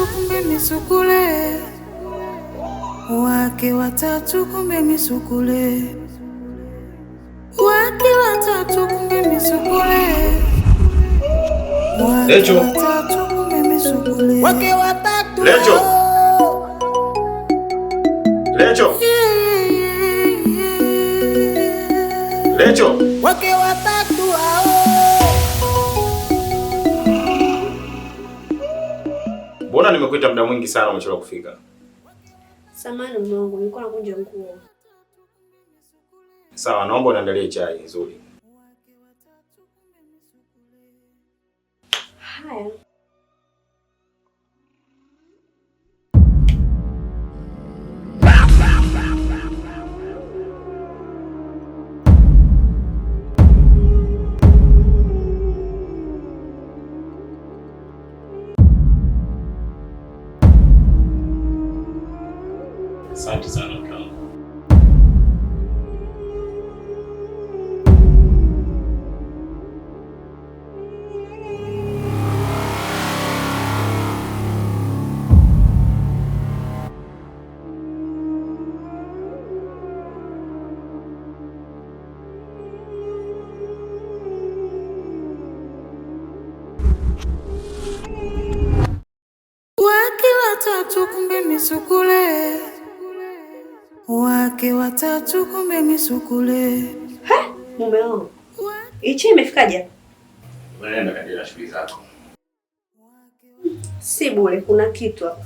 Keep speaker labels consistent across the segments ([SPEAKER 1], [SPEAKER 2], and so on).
[SPEAKER 1] watatu kumbe misukule. Wake watatu kumbe misukule. Wake watatu kumbe misukule.
[SPEAKER 2] Lecho.
[SPEAKER 1] Watatu kumbe misukule. Wake watatu.
[SPEAKER 2] Lecho. Lecho. Lecho.
[SPEAKER 1] Wake watatu hao.
[SPEAKER 2] Mbona nimekuita muda mwingi sana umechelewa kufika?
[SPEAKER 3] Samahani mume wangu, nilikuwa nakunja nguo.
[SPEAKER 2] Sawa, naomba uniandalie chai nzuri.
[SPEAKER 3] Haya.
[SPEAKER 2] Asante sana mke wangu.
[SPEAKER 1] Wake watatu kumbe misukule. Wake watatu kumbe misukule.
[SPEAKER 3] Ha? Mume wangu. Ichi imefikaje?
[SPEAKER 2] Unaenda katika shughuli zako.
[SPEAKER 3] Si bure, kuna kitu hapa.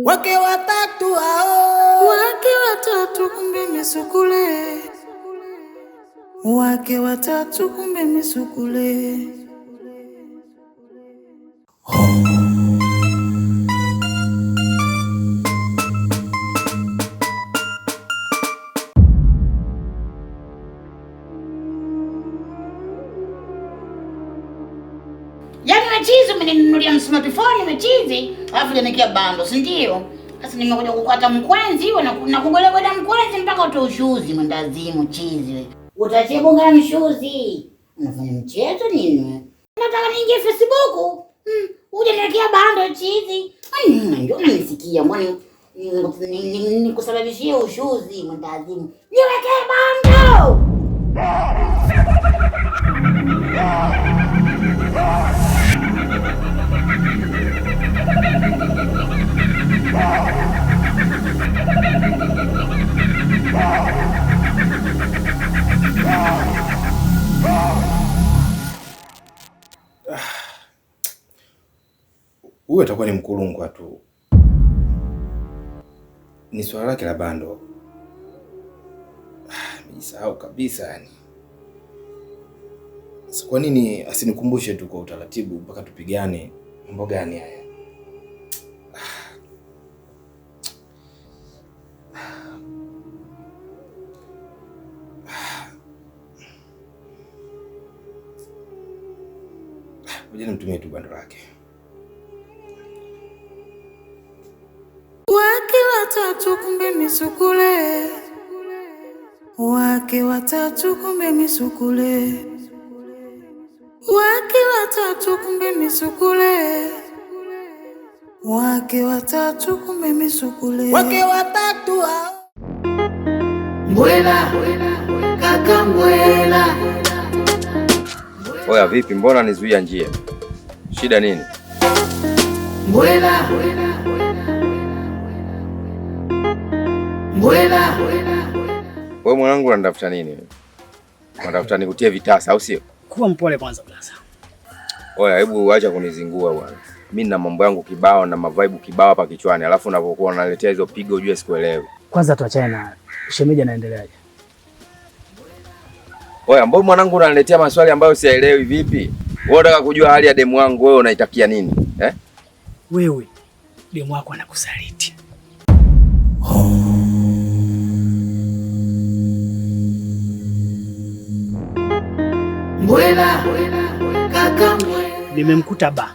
[SPEAKER 1] Wake watatu hao. Wake watatu kumbe misukule. Wake watatu kumbe misukule.
[SPEAKER 4] Yaani machizi umeninunulia smartphone machizi, alafu janikia bando, si ndio? Sasa nimekuja kukata mkwenzi hiyo na kugolegoda mkwenzi mpaka utoe ushuzi mwendazimu chizi wewe. Utachia bonga la mshuzi. Unafanya mchezo nini wewe? Nataka niingie Facebook. Uje niwekea bando chizi. Ndio unanisikia mwani nikusababishie ushuzi mwendazimu. Niwekee bando.
[SPEAKER 2] Huyu atakuwa ni mkulungwa tu. Ni swala lake la bando. Nimesahau kabisa yani. Kwa nini asinikumbushe tu kwa utaratibu mpaka tupigane? Mambo gani haya? Ngoja nimtumie tu bando lake.
[SPEAKER 1] Wake watatu kumbe misukule. Wake watatu kumbe misukule. Wake watatu kumbe misukule. Wake watatu kumbe misukule. Wake watatu hao. Mbwela, kaka mbwela.
[SPEAKER 5] Oya vipi, mbona nizuia njia? Shida nini?
[SPEAKER 1] Mbwela. Mbwela.
[SPEAKER 5] Wewe mwanangu unanitafuta nini? Unatafuta nikutie vitasa au sio?
[SPEAKER 6] Kuwa mpole kwanza blaza.
[SPEAKER 5] Oya hebu acha kunizingua bwana. Mimi nina mambo yangu kibao na mavibe kibao hapa kichwani, alafu unapokuwa unaletea hizo pigo ujue sikuelewi.
[SPEAKER 6] Kwanza tuachane na shemeji anaendeleaje?
[SPEAKER 5] Oya mbona mwanangu unaniletea maswali ambayo siyaelewi vipi? Wewe unataka kujua hali ya demu wangu, wewe unaitakia nini?
[SPEAKER 6] Wewe demu wako anakusaliti.
[SPEAKER 1] Mbwela, kaka mbwela.
[SPEAKER 6] Nimemkuta ba.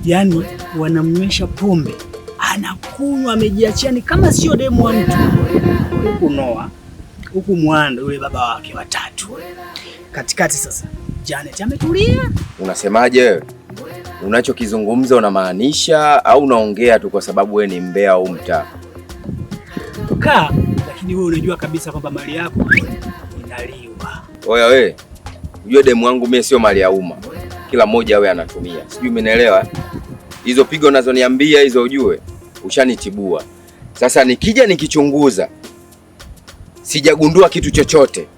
[SPEAKER 6] Yaani wanamnywesha pombe. Anakunywa amejiachia ni kama sio demu wa mtu. Huku Noah, huku Mwando yule baba wake watatu. Katikati sasa Janet ametulia.
[SPEAKER 5] Unasemaje wewe? unachokizungumza unamaanisha au unaongea tu kwa sababu wewe ni mbea au mtaa?
[SPEAKER 6] Kaa, lakini wewe unajua kabisa kwamba mali yako inaliwa.
[SPEAKER 5] Oya wewe, unajua demu wangu mimi sio mali ya umma. Kila mmoja awe anatumia. Sijui umenielewa? Hizo pigo unazoniambia hizo ujue ushanitibua. Sasa nikija nikichunguza sijagundua kitu chochote.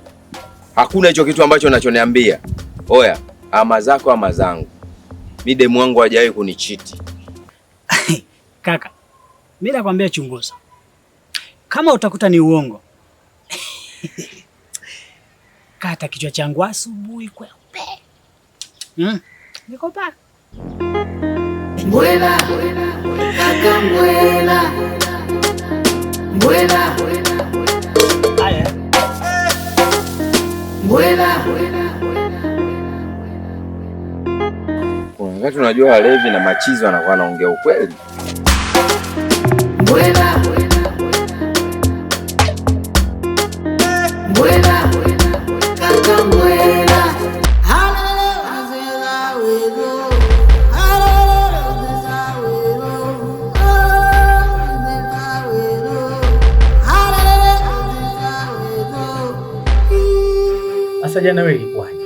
[SPEAKER 5] Hakuna hicho kitu ambacho unachoniambia. Oya, ama zako ama zangu. Mimi demu wangu hajawahi kunichiti.
[SPEAKER 6] Kaka, mimi nakwambia chunguza. Kama utakuta ni uongo. Kata kichwa changu asubuhi kweupe. Niko pa.
[SPEAKER 1] Mbwela, kaka mbwela. Mbwela.
[SPEAKER 6] Haya.
[SPEAKER 1] Mbwela.
[SPEAKER 5] Kwa wakati unajua walevi na machizo anakuwa anaongea ukweli.
[SPEAKER 1] Mbwela. Mbwela. Kaka mbwela.
[SPEAKER 7] Sasa jana wewe ilikuwaje?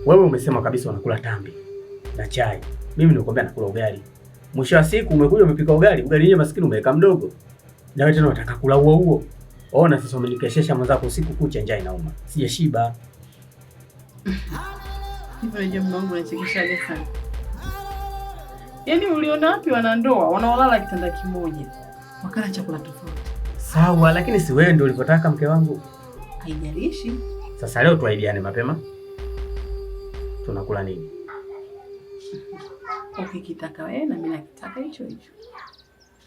[SPEAKER 7] Wewe umesema kabisa unakula tambi na chai. Mimi nilikwambia nakula ugali. Mwisho wa siku umekuja umepika ugali. Ugali yenyewe maskini umeweka mdogo. Na wewe tena unataka kula huo. Ona sasa umenikeshesha mwenzako usiku kucha, njaa inauma. Sijashiba.
[SPEAKER 8] Hivyo ndio mwanangu anachekesha sana. Yaani uliona wapi wanandoa wanaolala kitanda kimoja wakala chakula tofauti?
[SPEAKER 7] Sawa, lakini si wewe ndio ulivyotaka mke wangu.
[SPEAKER 8] Haijalishi.
[SPEAKER 7] Sasa leo tuaidiane mapema. Tunakula nini?
[SPEAKER 8] Ukikitaka wewe na mimi nakitaka hicho hicho.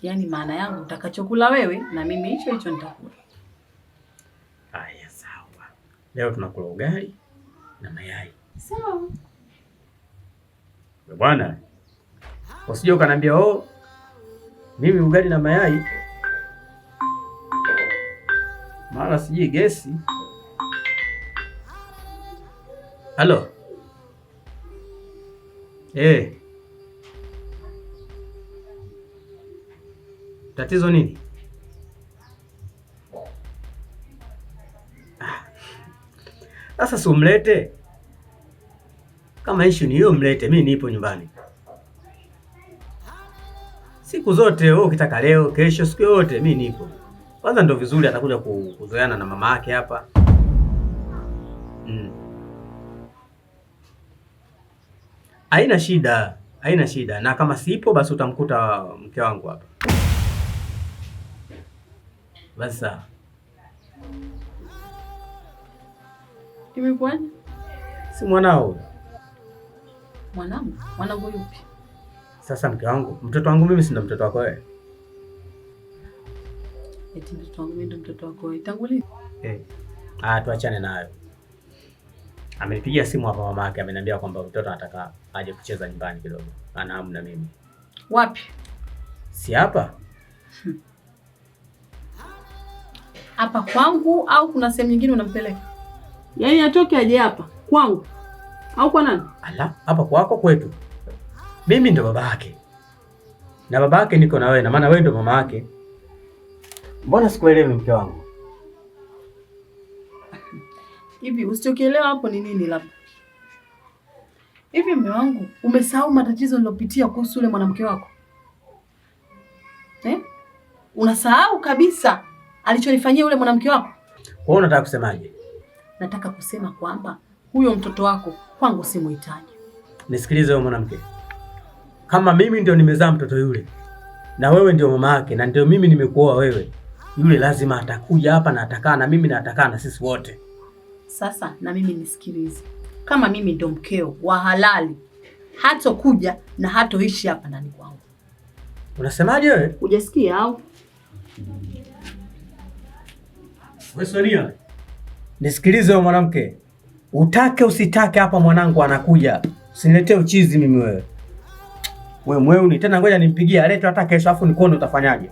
[SPEAKER 8] Yaani maana yangu utakachokula wewe na mimi hicho hicho nitakula.
[SPEAKER 7] Haya sawa. Leo tunakula ugali na mayai.
[SPEAKER 8] Sawa.
[SPEAKER 7] Bwana. Usije ukaniambia mimi ugali na mayai. Mara sijui gesi. Halo. Tatizo nini? Sasa si umlete. Kama issue ni hiyo mlete, mimi nipo nyumbani. Siku zote wewe ukitaka leo, kesho, siku yote mimi nipo. Kwanza ndo vizuri atakuja kuzoeana na mama yake hapa. Haina shida, haina shida. Na kama sipo basi utamkuta mke wangu hapa. Basi.
[SPEAKER 8] Imekuwaje?
[SPEAKER 7] Si mwanao.
[SPEAKER 8] Mwanangu? Mwanangu yupi?
[SPEAKER 7] Sasa mke wangu, mtoto wangu mimi si ndo mtoto wako wewe.
[SPEAKER 8] Eti mtoto wangu mimi ndo mtoto wako wewe. Tangu lini?
[SPEAKER 7] Tuachane nayo. Amenipigia simu hapa mama yake, ameniambia kwamba mtoto anataka aje kucheza nyumbani kidogo. Ana hamu na mimi.
[SPEAKER 8] Wapi?
[SPEAKER 7] Si hapa?
[SPEAKER 8] Hapa kwangu au kuna sehemu nyingine unampeleka? Yaani atoke aje hapa kwangu au kwa nani?
[SPEAKER 7] Ala, hapa kwako kwetu. Mimi ndo baba yake. Na baba yake niko na wewe, na maana wewe ndo mama yake. Mbona sikuelewi mke wangu?
[SPEAKER 8] Hivi usichokielewa hapo ni nini labda? Hivi mume wangu, umesahau matatizo nilopitia kuhusu yule mwanamke wako? Unasahau kabisa alichonifanyia yule mwanamke wako?
[SPEAKER 7] Wewe unataka kusemaje?
[SPEAKER 8] Nataka kusema kwamba huyo mtoto wako kwangu si muhitaji.
[SPEAKER 7] Nisikilize wewe mwanamke. Kama mimi ndio nimezaa mtoto yule na wewe ndio mama yake na ndio mimi nimekuoa wewe, yule lazima atakuja hapa na atakaa na mimi na atakaa na sisi wote.
[SPEAKER 8] Sasa na mimi nisikilize. Kama mimi ndio mkeo wa halali, hatokuja na hatoishi hapa ndani kwangu.
[SPEAKER 7] Unasemaje wewe?
[SPEAKER 8] Hujasikia au?
[SPEAKER 7] Wewe Sonia. Nisikilize wewe mwanamke. Utake usitake hapa mwanangu anakuja. Usiniletee uchizi mimi wewe. Wewe mweuni tena, ngoja nimpigie alete hata kesho afu nikuone utafanyaje.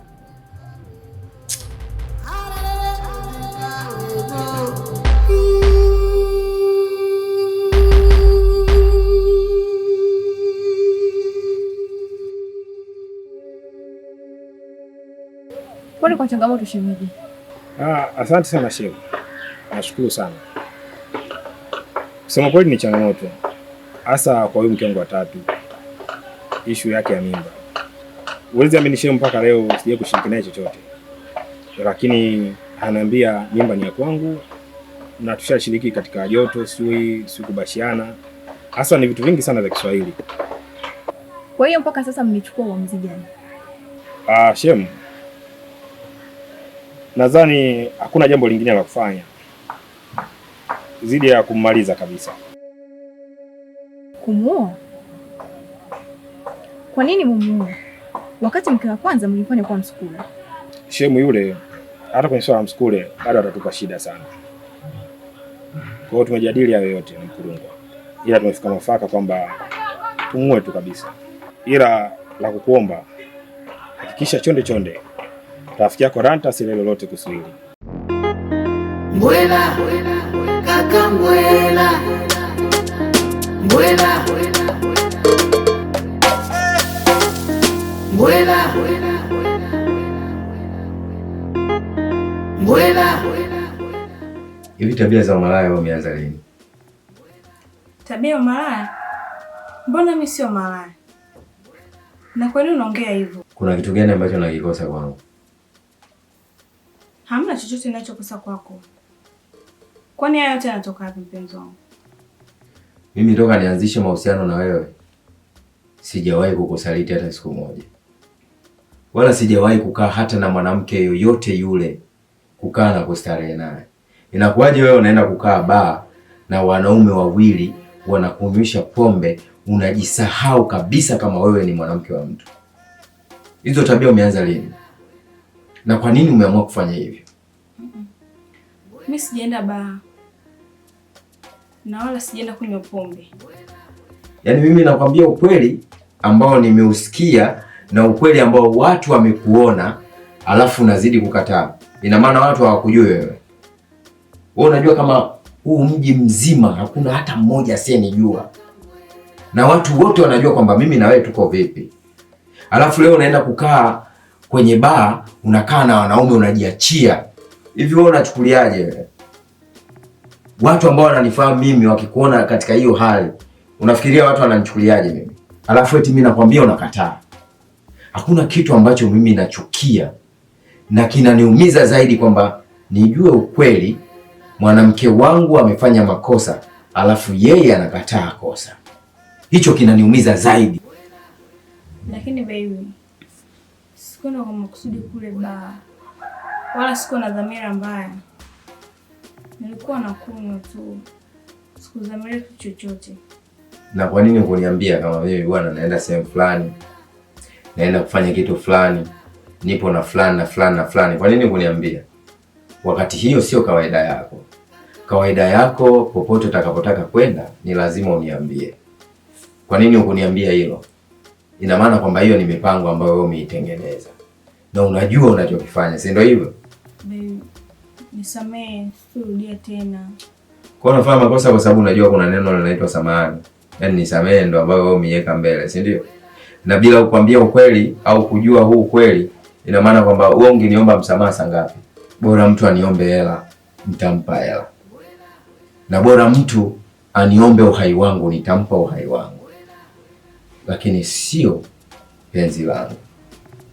[SPEAKER 9] Pole kwa changamoto shemeji.
[SPEAKER 2] Asante sana shemeji. Nashukuru sana. Kusema kweli ni changamoto. Hasa kwa huyu mke wangu wa tatu. Issue yake ya mimba. Uwezi amini shemeji, mpaka leo sije kushiriki naye chochote. Lakini ananiambia mimba ni ya kwangu na tushashiriki katika joto, sui kubashiana. Hasa ni vitu vingi sana vya Kiswahili.
[SPEAKER 9] Kwa hiyo mpaka sasa mmechukua uamuzi gani?
[SPEAKER 2] Shem, nadhani hakuna jambo lingine la kufanya zidi ya kummaliza kabisa.
[SPEAKER 9] Kumuoa? Kwa nini mumuoe? Wakati mke wa kwanza mlifanya kwa msukule.
[SPEAKER 2] Shemu yule hata kwenye swala msukule bado atatupa shida sana. Kwa hiyo tumejadili hayo yote na Mkurungwa. Ila tumefika mwafaka kwamba tumuoe tu kabisa. Ila la kukuomba, hakikisha chonde rafiki yako Ranta asile lolote kuswili.
[SPEAKER 1] Mbwela kaka mbwela, mbwela mbwela mbwela.
[SPEAKER 5] Hivi tabia za malaya umeanza lini?
[SPEAKER 10] Tabia ya malaya? Mbona mimi sio malaya? Na kwa nini unaongea hivyo?
[SPEAKER 5] Kuna kitu gani ambacho nakikosa kwangu?
[SPEAKER 10] Hamna chochote ninachokosa kwako. Kwani haya yote yanatoka wapi mpenzi wangu?
[SPEAKER 5] Mimi toka nianzishe mahusiano na wewe sijawahi kukusaliti hata siku moja. Wala sijawahi kukaa hata na mwanamke yoyote yule kukaa na kustarehe naye. Inakuwaje wewe unaenda kukaa baa na wanaume wawili wanakunywisha pombe, unajisahau kabisa kama wewe ni mwanamke wa mtu? Hizo tabia umeanza lini? Na kwa nini umeamua kufanya hivyo?
[SPEAKER 10] Mimi sijaenda baa. Na wala sijaenda kunywa pombe.
[SPEAKER 5] Yaani mimi nakwambia ukweli ambao nimeusikia na ukweli ambao watu wamekuona, alafu unazidi kukataa. Ina maana watu hawakujui wewe. Wewe unajua kama huu mji mzima hakuna hata mmoja asiyenijua. Na watu wote wanajua kwamba mimi na wewe tuko vipi. Alafu leo unaenda kukaa kwenye baa, unakaa na wanaume unajiachia. Hivi wewe unachukuliaje wewe? Watu ambao wananifahamu mimi wakikuona katika hiyo hali, unafikiria watu wananichukuliaje mimi? Alafu eti mimi nakwambia unakataa. Hakuna kitu ambacho mimi nachukia na kinaniumiza zaidi kwamba nijue ukweli mwanamke wangu amefanya makosa alafu yeye anakataa kosa. Hicho kinaniumiza zaidi.
[SPEAKER 10] Lakini baby, sikuona kwa makusudi kule baa. Wala sikuwa na dhamira mbaya. Nilikuwa nakunywa tu. Sikudhamiria kitu chochote.
[SPEAKER 5] Na kwa nini kuniambia kama mimi bwana naenda sehemu fulani, naenda kufanya kitu fulani, nipo na fulani na fulani na fulani? Kwa nini kuniambia? Wakati hiyo sio kawaida yako. Kawaida yako popote utakapotaka kwenda ni lazima uniambie. Kwa nini ukuniambia hilo? Ina maana kwamba hiyo ni mipango ambayo wewe umeitengeneza. Na unajua unachokifanya, si ndio hivyo?
[SPEAKER 10] Baby, nisamee, sirudia tena.
[SPEAKER 5] Kwa nini unafanya makosa? Kwa sababu unajua kuna neno linaloitwa samahani. Yaani nisamee ndio ambayo wewe umeiweka mbele, si ndio? Na bila kukwambia ukweli au kujua huu ukweli, ina maana kwamba wewe ungeniomba msamaha saa ngapi? Bora mtu aniombe hela, nitampa hela. Na bora mtu aniombe uhai wangu, nitampa uhai wangu. Lakini sio penzi langu.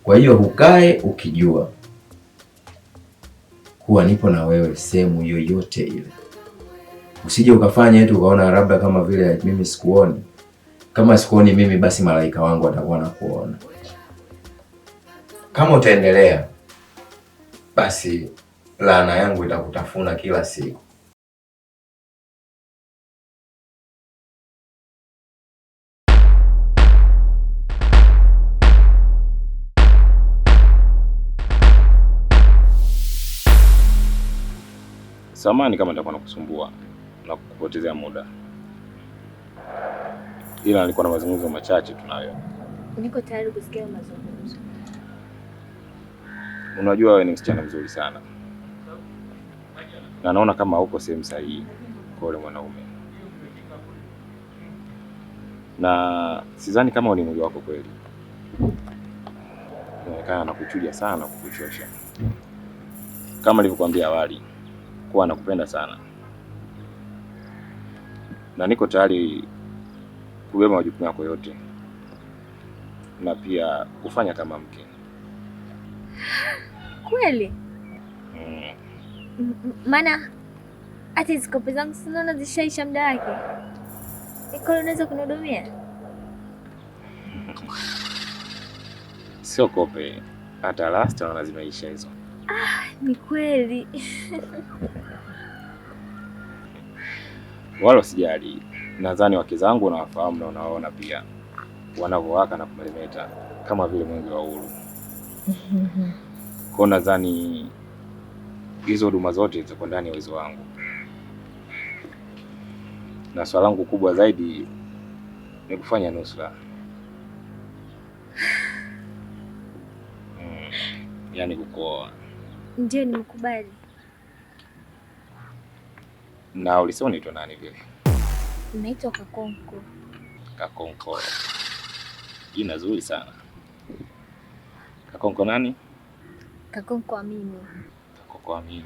[SPEAKER 5] Kwa hiyo ukae ukijua kuwa nipo na wewe sehemu yoyote ile. Usije ukafanya eti ukaona labda kama vile mimi sikuoni. Kama sikuoni mimi, basi malaika wangu watakuwa nakuona. Kama utaendelea, basi laana yangu itakutafuna kila siku.
[SPEAKER 11] Samahani kama nitakuwa nakusumbua na kukupotezea muda. Ila nilikuwa na mazungumzo machache tunayo.
[SPEAKER 9] Niko tayari kusikia mazungumzo.
[SPEAKER 11] Unajua wewe ni msichana mzuri sana. Na naona kama uko sehemu sahihi kwa yule mwanaume. Na sidhani kama ni mwili wako kweli. inawezekana na kuchuja sana kukuchosha. Kama nilivyokuambia awali, kuwa nakupenda sana na niko tayari kubeba majukumu yako yote na pia kufanya kama mke.
[SPEAKER 12] Kweli? Maana hata zikope zangu sinaona zishaisha muda wake. Iko unaweza kunihudumia?
[SPEAKER 11] Sio kope, hata last na zimeisha hizo.
[SPEAKER 12] Ni kweli.
[SPEAKER 11] Wala usijali. Nadhani wake zangu nawafahamu na unaona pia wanavyowaka na kumeremeta kama vile mwenge wa uhuru. Kwa nadhani hizo huduma zote ziko ndani ya uwezo wangu. Na swala langu kubwa zaidi ni kufanya nusura. Yaani kukuoa.
[SPEAKER 12] Ndio nimekubali.
[SPEAKER 11] Na ulisema unaitwa nani vile?
[SPEAKER 12] Naitwa Kakonko.
[SPEAKER 11] Kakonko. Jina zuri sana. Kakonko nani?
[SPEAKER 12] Kakonko Amini.
[SPEAKER 11] Kakonko Amini.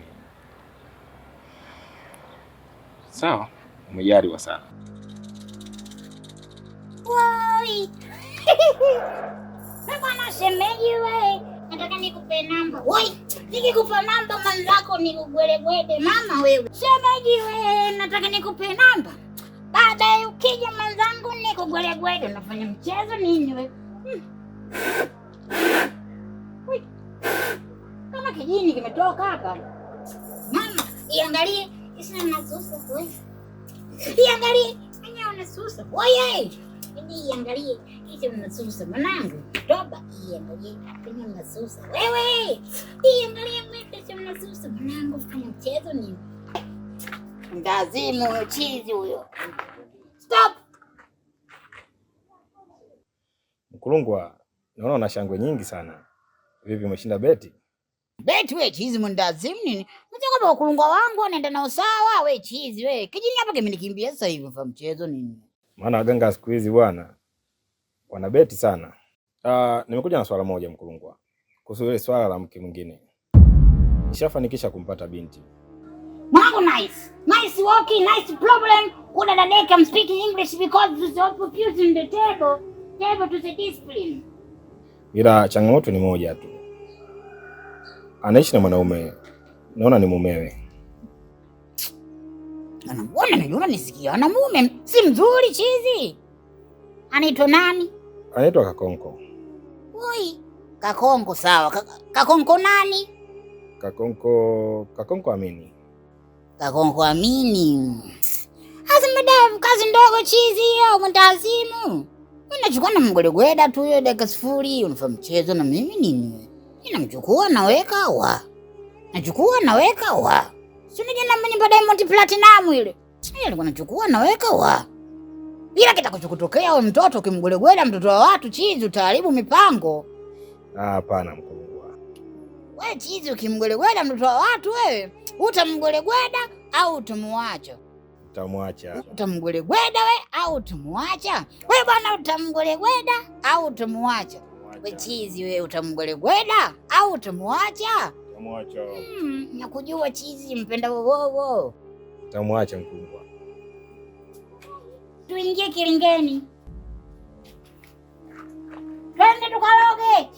[SPEAKER 11] Sawa, umejaliwa sana.
[SPEAKER 4] Woi. Bwana shemeji wewe, nataka nikupe namba. Woi, nikikupa namba manzako nikugwelegwede mama wewe. Shemeji wewe, nataka nikupe namba. Baadaye ukija manzangu nikugwelegwede. Unafanya mchezo nini wewe? Woi. Kama kijini kimetoka hapa. Mama, iangalie, isina nasusa wewe. Iangalie, mwenye unasusa. Woi. Iangalie, hicho unasusa mwanangu. Toba, iangalie, kwenye unasusa. Wewe, iangalie mimi hicho unasusa mwanangu, fanya mchezo nini? Ndazimu huyo chizi huyo. Stop.
[SPEAKER 2] Mkulungwa, naona una shangwe nyingi sana. Vipi umeshinda beti?
[SPEAKER 4] Beti we chizi mwendazimu nini? Mzee kwamba ukulungwa wangu anaenda nao sawa, we chizi we. Kijini hapa kimenikimbia sasa hivi fanya mchezo nini?
[SPEAKER 2] Maana waganga siku hizi bwana wana beti sana. Nimekuja na swala moja Mkulungwa. Kuhusu ile swala la mke mwingine. Nishafanikisha kumpata binti.
[SPEAKER 4] Mwanangu nice. Nice walking, nice problem. Kuna dadeka I'm speaking English because this is all confusing the table. Table to the discipline.
[SPEAKER 2] Ila changamoto ni moja tu. Anaishi na mwanaume. Naona ni mumewe.
[SPEAKER 4] Anamuona na yule nisikia. Ana mume si mzuri chizi. Anaitwa nani?
[SPEAKER 2] Anaitwa Kakonko.
[SPEAKER 4] Oi, Kakonko sawa. Kakonko nani?
[SPEAKER 2] Kakonko Amini.
[SPEAKER 4] Kakonko Amini. Hasa madam kazi ndogo chizi hiyo mtazimu. Unachukua na mgwelegweda tu hiyo dakika sifuri, unafanya mchezo na mimi nini? Ninamchukua naweka wa. Nachukua naweka wa. Si unajua na mimi Diamond Platinum ile. Yeye alikuwa anachukua naweka wa. Ila kitakachotokea wewe mtoto ukimgwelegweda mtoto wa watu chizi utaharibu mipango.
[SPEAKER 2] Hapana Mkulungwa.
[SPEAKER 4] Wewe chizi ukimgwelegweda mtoto wa watu wewe, utamgwelegweda au utamwacha?
[SPEAKER 2] Utamwacha.
[SPEAKER 4] Utamgwelegweda wewe au utamwacha? Wewe bwana utamgwelegweda au utamwacha? Wewe chizi wewe utamgwelegweda au utamwacha?
[SPEAKER 2] Utamwacha.
[SPEAKER 4] Nakujua chizi mpenda wowo.
[SPEAKER 2] Utamwacha Mkulungwa.
[SPEAKER 4] Tuingie kilingeni. Twende tukaloge.